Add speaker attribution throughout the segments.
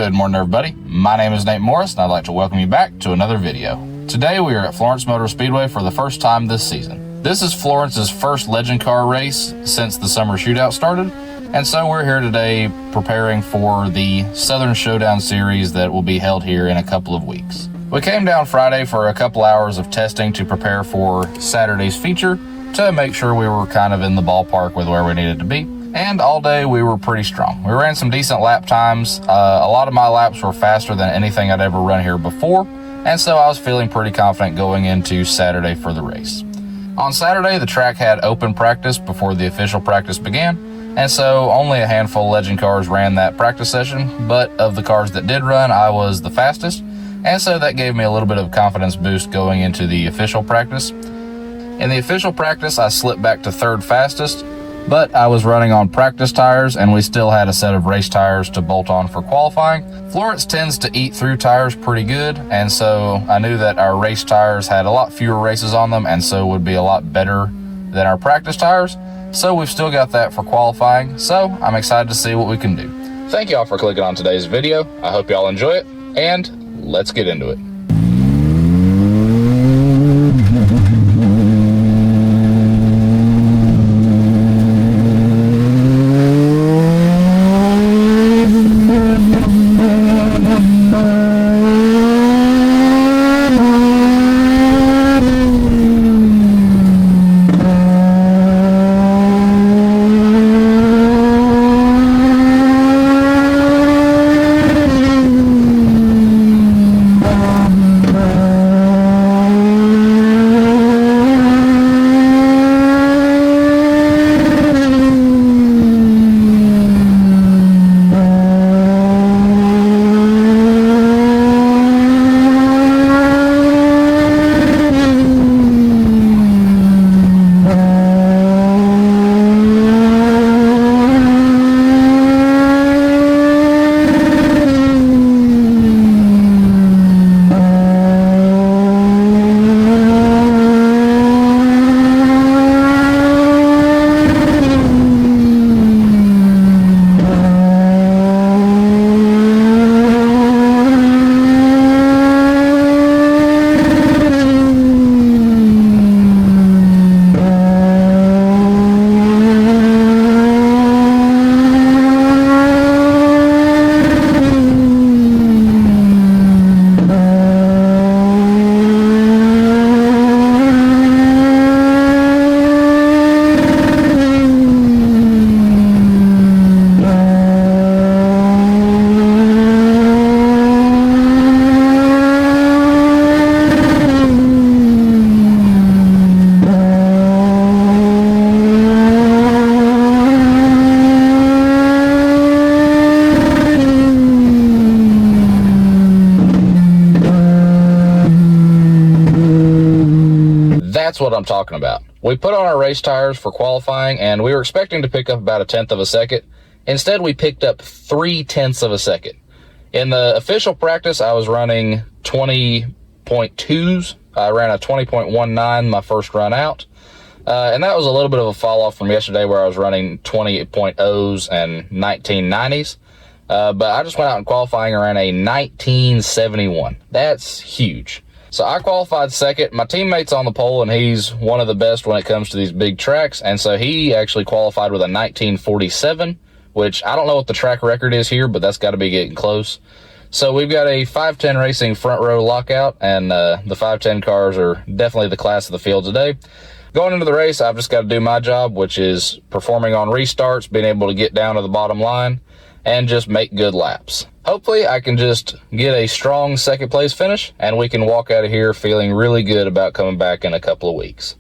Speaker 1: Good morning, everybody. My name is Nate Morris, and I'd like to welcome you back to another video. Today, we are at Florence Motor Speedway for the first time this season. This is Florence's first legend car race since the summer shootout started, and so we're here today preparing for the Southern Showdown series that will be held here in a couple of weeks. We came down Friday for a couple hours of testing to prepare for Saturday's feature to make sure we were kind of in the ballpark with where we needed to be. And all day we were pretty strong. We ran some decent lap times. A lot of my laps were faster than anything I'd ever run here before, and so I was feeling pretty confident going into Saturday for the race. On Saturday, the track had open practice before the official practice began, and so only a handful of legend cars ran that practice session, but of the cars that did run, I was the fastest, and so that gave me a little bit of confidence boost going into the official practice. In the official practice, I slipped back to third fastest, but I was running on practice tires and we still had a set of race tires to bolt on for qualifying. Florence tends to eat through tires pretty good, and so I knew that our race tires had a lot fewer races on them and so would be a lot better than our practice tires. So we've still got that for qualifying, so I'm excited to see what we can do. Thank y'all for clicking on today's video. I hope y'all enjoy it, and let's get into it. That's what I'm talking about. We put on our race tires for qualifying and we were expecting to pick up about 1/10 of a second. Instead, we picked up 3/10 of a second. In the official practice, I was running 20.2s. I ran a 20.19 my first run out. And that was a little bit of a fall off from yesterday where I was running 20.0s and 1990s. But I just went out in qualifying and ran a 1971. That's huge. So I qualified second. My teammate's on the pole, and he's one of the best when it comes to these big tracks. And so he actually qualified with a 1947, which I don't know what the track record is here, but that's got to be getting close. So we've got a 510 Racing front row lockout, and the 510 cars are definitely the class of the field today. Going into the race, I've just got to do my job, which is performing on restarts, being able to get down to the bottom line, and just make good laps. Hopefully I can just get a strong second place finish and we can walk out of here feeling really good about coming back in a couple of weeks.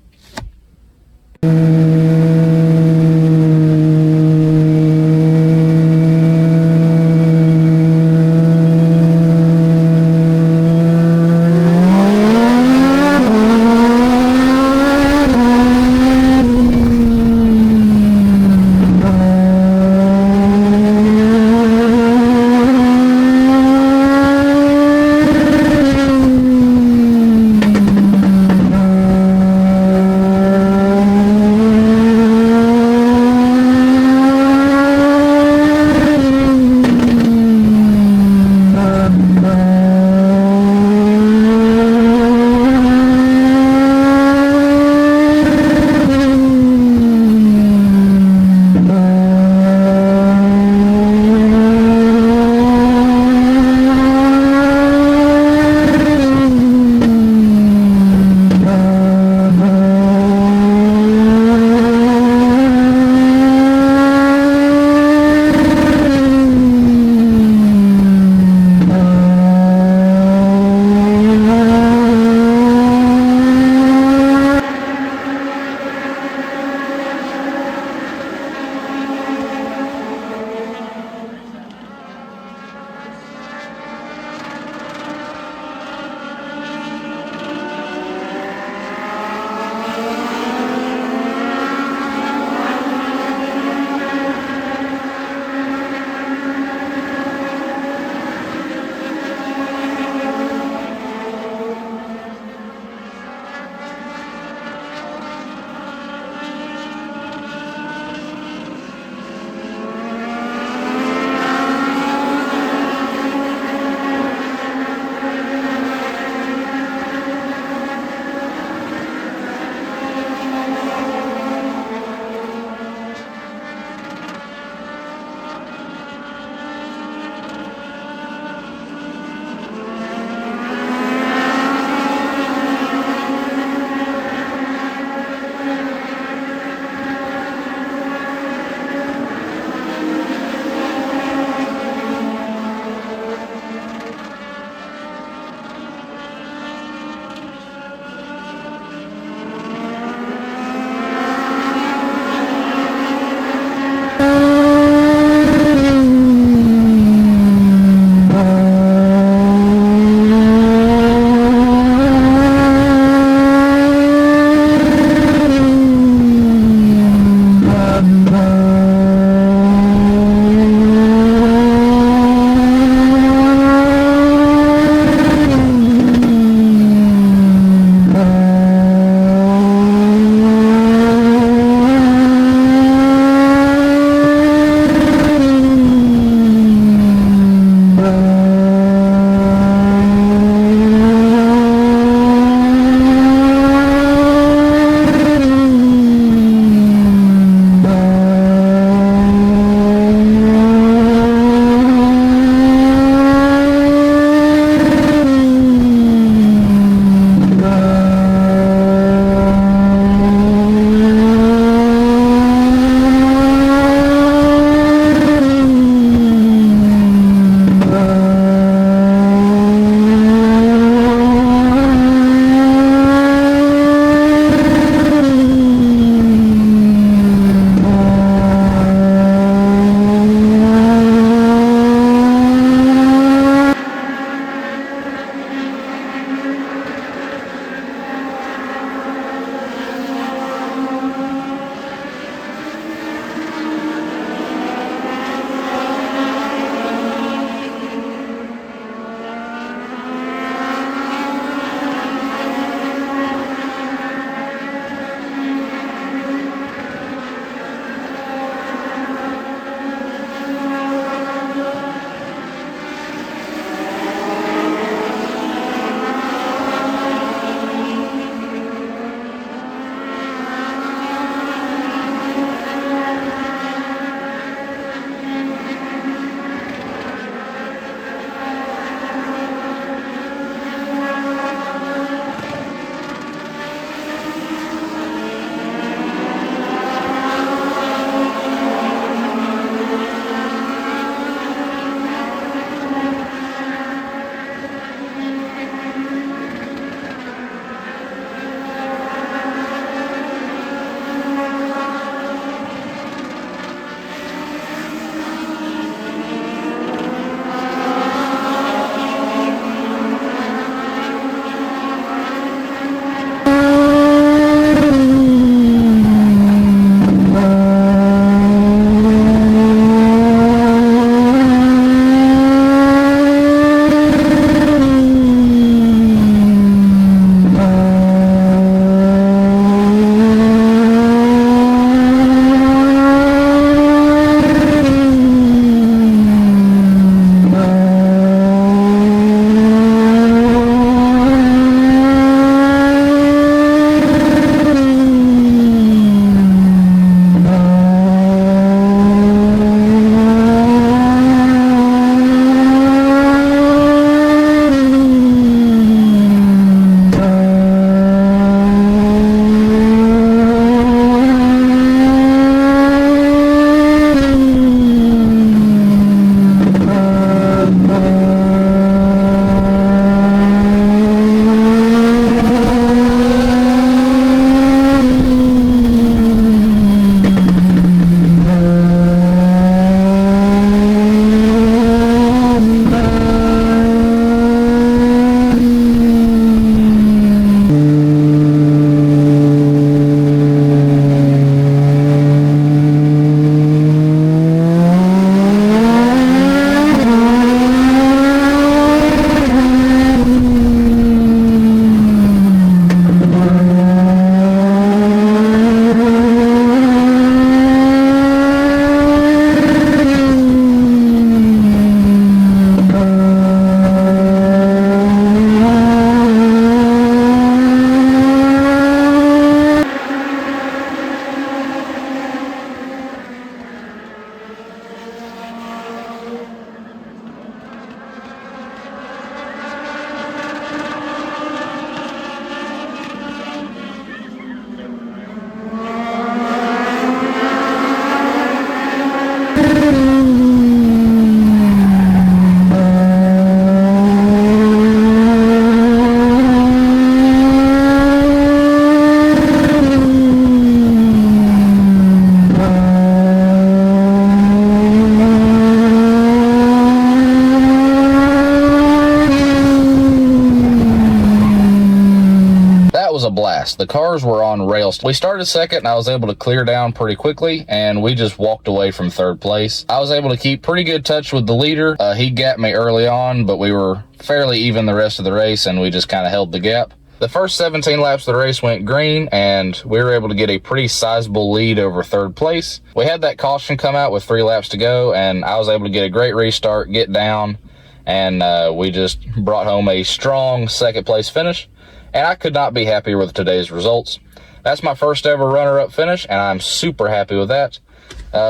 Speaker 1: fast. The cars were on rails. We started second and I was able to clear down pretty quickly, and we just walked away from third place. I was able to keep pretty good touch with the leader. He gapped me early on, but we were fairly even the rest of the race, and we just kind of held the gap. The first 17 laps of the race went green, and we were able to get a pretty sizable lead over third place. We had that caution come out with 3 laps to go, and I was able to get a great restart, get down, and we just brought home a strong second place finish, and I could not be happier with today's results. That's my first ever runner-up finish, and I'm super happy with that.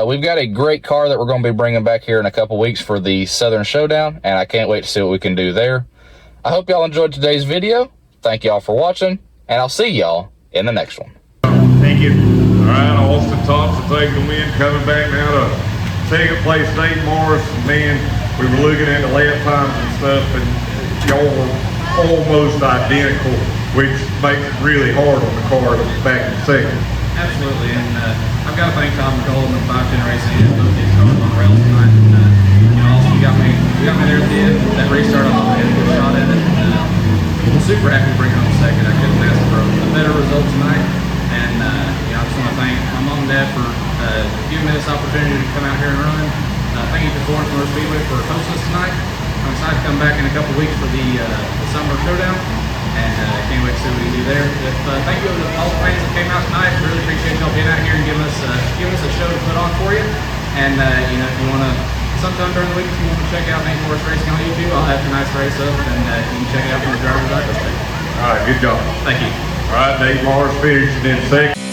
Speaker 1: We've got a great car that we're going to be bringing back here in a couple weeks for the Southern Showdown, and I can't wait to see what we can do there. I hope y'all enjoyed today's video. Thank y'all for watching, and I'll see y'all in the next one.
Speaker 2: Thank you. All right, Austin Thompson taking the win, coming back now to second place, Nate Morris. Man, we were looking at the lap times and stuff, and y'all were almost identical, which makes it really hard on the car that's back in second.
Speaker 3: Absolutely, and I've got to thank Tom McCollum and 510 Racing and both these cars on the rails tonight. And, also you got me there at the end. That restart, I had a good shot at it. I'm super happy to bring home second. I couldn't ask for a better result tonight. And I just want to thank my mom and dad for giving me this opportunity to come out here and run. Thank you to Florence Motor Speedway for hosting us tonight. I'm excited to come back in a couple weeks for the summer showdown, and can't wait to see what we can do there. Thank you to all the fans that came out tonight. Really appreciate y'all being out here and giving us a show to put on for you. And if you want to, sometime during the week, if you want to check out Nate Morris Racing on YouTube, I'll have tonight's race up, and you can check it out from the driver's eye perspective.
Speaker 2: All right, good job.
Speaker 3: Thank you.
Speaker 2: All right, Nate Morris finishing in second.